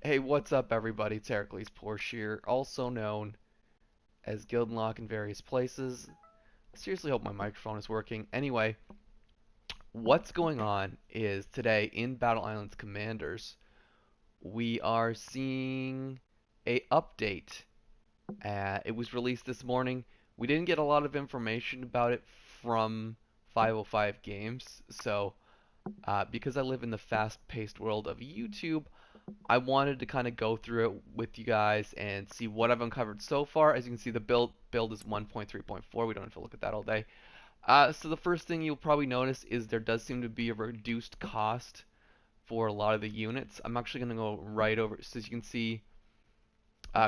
Hey, what's up, everybody? It's Heracles Porsche here, also known as Gildenlock in various places. I seriously hope my microphone is working. Anyway, what's going on is today in Battle Islands Commanders, we are seeing a update. It was released this morning. We didn't get a lot of information about it from 505 Games, so because I live in the fast-paced world of YouTube, I wanted to kind of go through it with you guys and see what I've uncovered so far. As you can see, the build is 1.3.4. We don't have to look at that all day. So the first thing you'll probably notice is there does seem to be a reduced cost for a lot of the units. I'm actually going to go right over. So as you can see,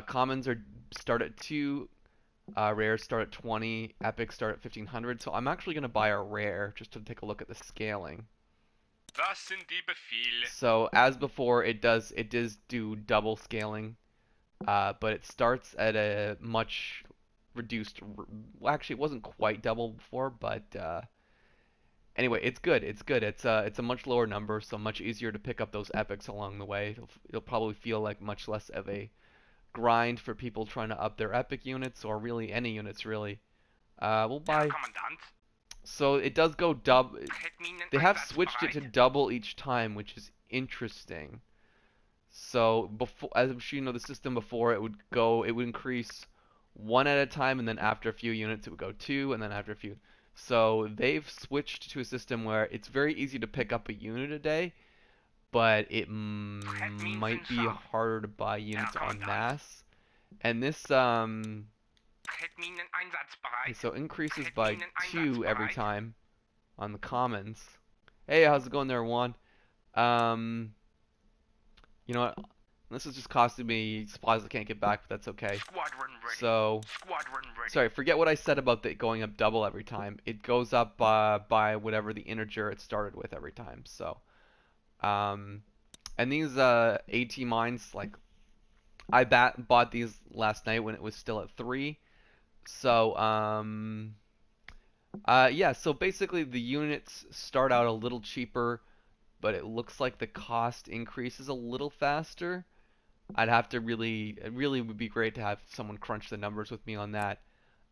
commons are start at 2, rares start at 20, epics start at 1500. So I'm actually going to buy a rare just to take a look at the scaling. Was sind die Befehle? So as before, it does do double scaling, but it starts at a much reduced. Well, actually, it wasn't quite double before, but anyway, it's good. It's good. It's a much lower number, so much easier to pick up those epics along the way. It'll probably feel like much less of a grind for people trying to up their epic units or really any units really. We'll Herr buy. Kommandant, So it does go double. Tretminen They have switched it to einsatzbereit. double each time, which is interesting. So before, as I'm sure you know, the system before it would increase one at a time, and then after a few units it would go two, and then after a few. So they've switched to a system where it's very easy to pick up a unit a day, but it Tretminen might be scharf. harder to buy Herr units en Kommandant, masse. And this Tretminen okay, einsatzbereit. so increases by Tretminen two every einsatzbereit. time on the commons. Hey, how's it going there, Juan? Um, you know what? This is just costing me supplies I can't get back, but that's okay. Squadron ready. So, Squadron ready. sorry, forget what I said about it going up double every time. It goes up by whatever the integer it started with every time. So, um, and these AT mines, like bought these last night when it was still at 3. So, yeah. So basically, the units start out a little cheaper, but it looks like the cost increases a little faster. I'd have to really, it really would be great to have someone crunch the numbers with me on that.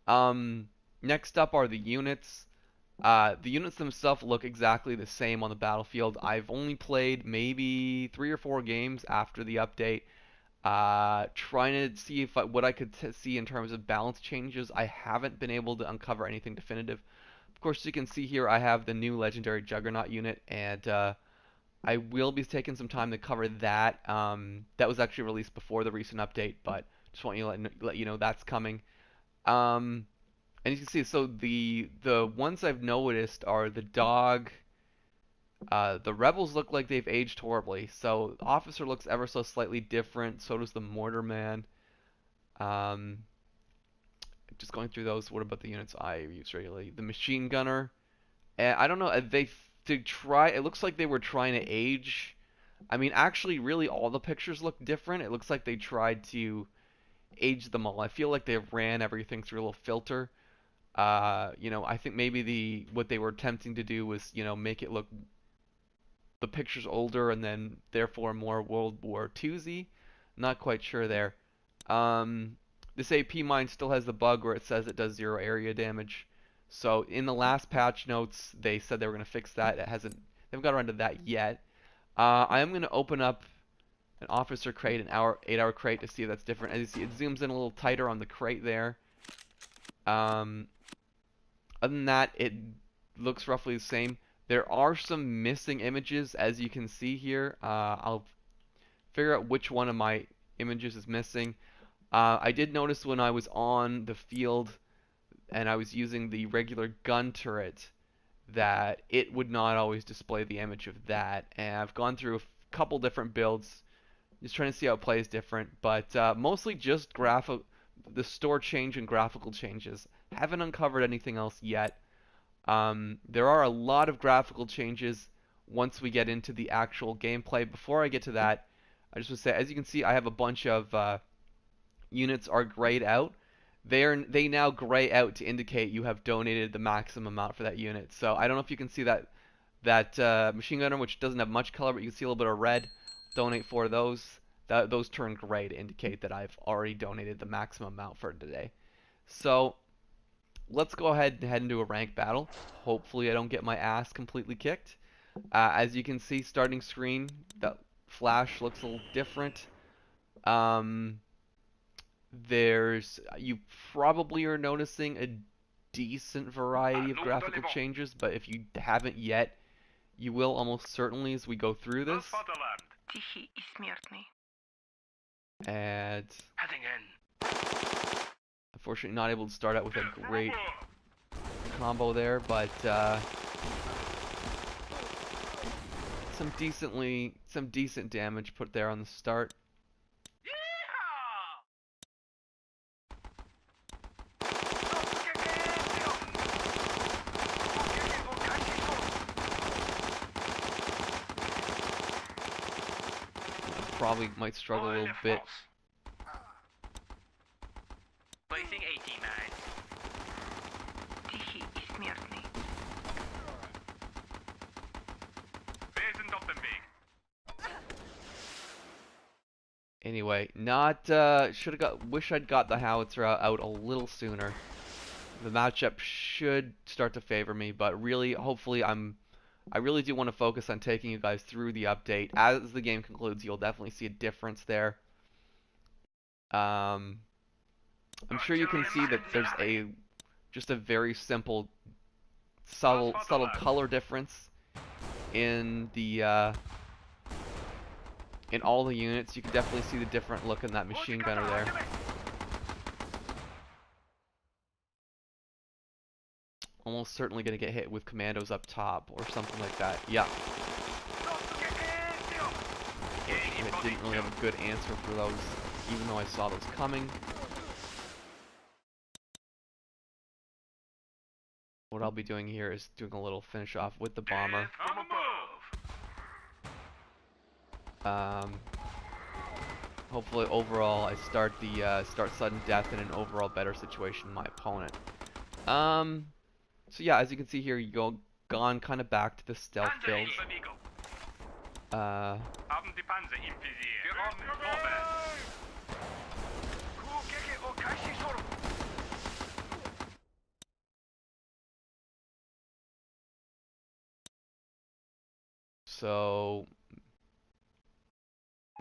Um, Next up are the units. The units themselves look exactly the same on the battlefield. I've only played maybe 3 or 4 games after the update, trying to see if what I could see in terms of balance changes. I haven't been able to uncover anything definitive. Of course, you can see here I have the new legendary Juggernaut unit, and I will be taking some time to cover that. That was actually released before the recent update, but just want you to let you know that's coming. Um, and you can see, so the ones I've noticed are the dog. The rebels look like they've aged horribly. So the officer looks ever so slightly different. So does the mortar man. Um, just going through those. What about the units I use regularly? The machine gunner. I don't know. They try. It looks like they were trying to age. I mean, actually, really, all the pictures look different. It looks like they tried to age them all. I feel like they ran everything through a little filter. I think maybe what they were attempting to do was, make it look the pictures older and then therefore more World War II-y. Not quite sure there. Um, this AP mine still has the bug where it says it does 0 area damage. So in the last patch notes, they said they were going to fix that. They haven't got around to that yet. I am going to open up an officer crate, an 8-hour crate to see if that's different. As you see, it zooms in a little tighter on the crate there. Um, Other than that, it looks roughly the same. There are some missing images, as you can see here. I'll figure out which one of my images is missing. I did notice when I was on the field and I was using the regular gun turret that it would not always display the image of that. And I've gone through a couple different builds, just trying to see how it plays different, but mostly just the store change and graphical changes. Haven't uncovered anything else yet. There are a lot of graphical changes once we get into the actual gameplay. Before I get to that, I just want to say, as you can see, I have a bunch of units are grayed out. They now gray out to indicate you have donated the maximum amount for that unit. So I don't know if you can see that machine gunner, which doesn't have much color, but you can see a little bit of red. Donate for those. those turn gray to indicate that I've already donated the maximum amount for today. So let's go ahead and head into a rank battle. Hopefully I don't get my ass completely kicked. As you can see, starting screen, the flash looks a little different. You probably are noticing a decent variety of graphical changes, but if you haven't yet, you will almost certainly as we go through this. And unfortunately not able to start out with a great combo there, but some decent damage put there on the start. Probably might struggle a little bit. Placing 89. Anyway, wish I'd got the howitzer out a little sooner. The matchup should start to favor me, but really, hopefully, I really do want to focus on taking you guys through the update. As the game concludes, you'll definitely see a difference there. I'm sure you can see that there's just a very simple, subtle color difference in in all the units. You can definitely see the different look in that machine gunner there. Almost certainly going to get hit with commandos up top or something like that. Yeah. Unfortunately, I didn't really have a good answer for those, even though I saw those coming. What I'll be doing here is doing a little finish off with the bomber. Hopefully, overall, I start sudden death in an overall better situation than my opponent. So yeah, as you can see here, gone kind of back to the stealth builds. So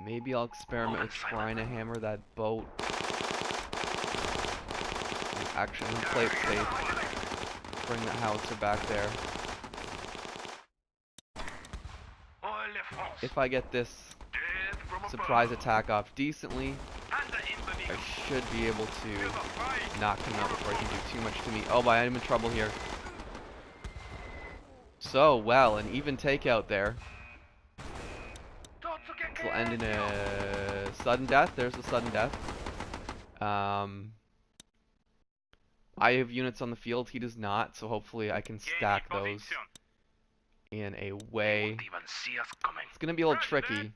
maybe I'll experiment with trying to hammer that boat. Actually, play it safe. Bring the howitzer back there. If I get this surprise attack off decently, I should be able to knock him out before he can do too much to me. Oh, but I'm in trouble here. So, well, an even takeout there. This will end in a sudden death. There's the sudden death. I have units on the field. He does not, so hopefully I can stack those in a way. It's going to be a little tricky.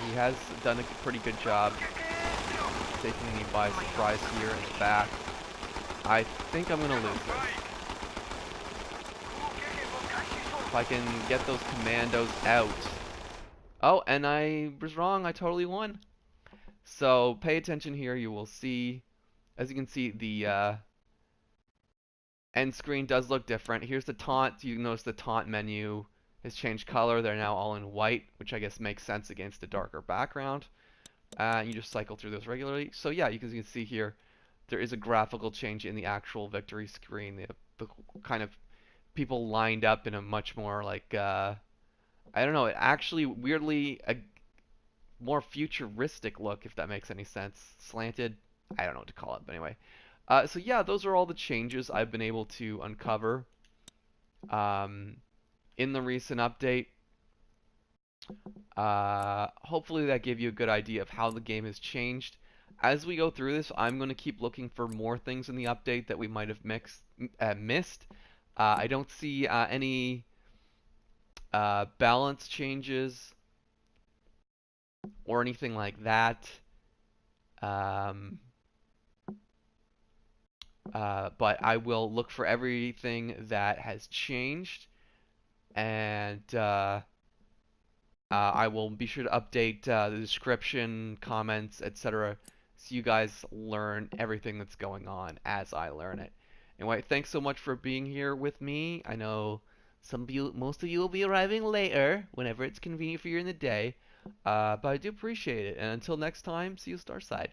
He has done a pretty good job taking me by surprise here in the back. I think I'm going to lose this. If I can get those commandos out. Oh, and I was wrong. I totally won. So pay attention here. You will see, as you can see, the end screen does look different. Here's the taunt. You notice the taunt menu has changed color. They're now all in white, which I guess makes sense against a darker background. You just cycle through those regularly. So yeah, you can see here, there is a graphical change in the actual victory screen. The kind of people lined up in a much more like, I don't know, it actually weirdly a more futuristic look, if that makes any sense. Slanted, I don't know what to call it, but anyway. So yeah, those are all the changes I've been able to uncover in the recent update. Hopefully that gave you a good idea of how the game has changed. As we go through this, I'm going to keep looking for more things in the update that we might have missed. I don't see any balance changes or anything like that. But I will look for everything that has changed and I will be sure to update the description, comments, etc., so you guys learn everything that's going on as I learn it. Anyway, thanks so much for being here with me. I know most of you will be arriving later, whenever it's convenient for you in the day, but I do appreciate it. And until next time, see you Starside.